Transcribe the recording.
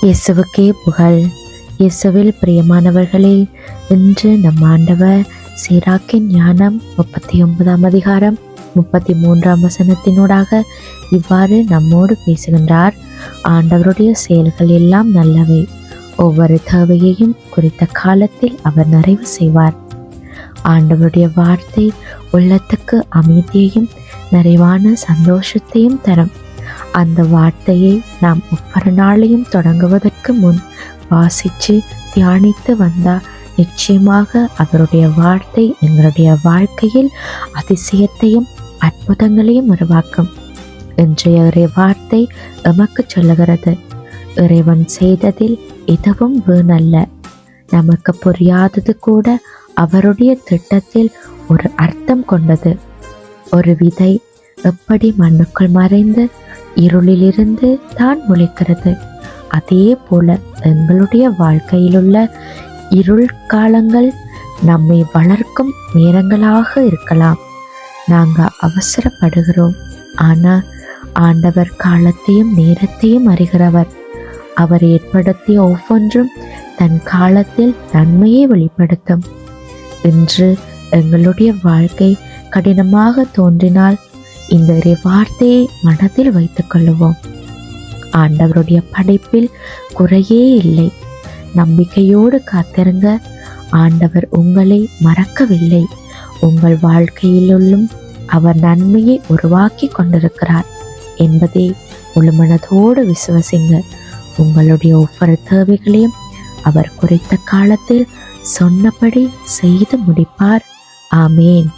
இயேசுவுக்கே புகழ். இயேசுவில் பிரியமானவர்களே, இன்று நம் ஆண்டவர் சீராக்கின் ஞானம் 39ஆம் அதிகாரம் 33ஆம் வசனத்தினூடாக இவ்வாறு நம்மோடு பேசுகின்றார். ஆண்டவருடைய செயல்கள் எல்லாம் நல்லவை, ஒவ்வொரு தேவையையும் குறித்த காலத்தில் அவர் நிறைவு செய்வார். ஆண்டவருடைய வார்த்தை உள்ளத்துக்கு அமைதியையும் நிறைவான சந்தோஷத்தையும் தரும். அந்த வார்த்தையை நாம் ஒவ்வொரு நாளையும் தொடங்குவதற்கு முன் வாசித்து தியானித்து வந்தால் நிச்சயமாக அவருடைய வார்த்தை எங்களுடைய வாழ்க்கையில் அதிசயத்தையும் அற்புதங்களையும் உருவாக்கும். இன்றைய இறை வார்த்தை எமக்கு சொல்லுகிறது, இறைவன் செய்ததில் எதுவும் வீணல்ல. நமக்கு புரியாதது கூட அவருடைய திட்டத்தில் ஒரு அர்த்தம் கொண்டது. ஒரு விதை எப்படி மண்ணுக்குள் மறைந்து இருளிலிருந்து தான் முளைக்கிறது, அதே போல எங்களுடைய வாழ்க்கையிலுள்ள இருள் காலங்கள் நம்மை வளர்க்கும் நேரங்களாக இருக்கலாம். நாங்கள் அவசரப்படுகிறோம், ஆனால் ஆண்டவர் காலத்தையும் நேரத்தையும் அறிகிறவர். அவர் ஏற்படுத்திய ஒவ்வொன்றும் தன் காலத்தில் நன்மையை வெளிப்படுத்தும். இன்று எங்களுடைய வாழ்க்கை கடினமாக தோன்றினால் இந்த வார்த்தையை மனதில் வைத்துக் கொள்ளுவோம். ஆண்டவருடைய படைப்பில் குறையே இல்லை. நம்பிக்கையோடு காத்திருங்க. ஆண்டவர் உங்களை மறக்கவில்லை. உங்கள் வாழ்க்கையிலும் அவர் நன்மையை உருவாக்கி கொண்டிருக்கிறார் என்பதை முழுமனதோடு விசுவசிங்க. உங்களுடைய ஒவ்வொரு தேவைகளையும் அவர் குறித்த காலத்தில் சொன்னபடி செய்து முடிப்பார். ஆமேன்.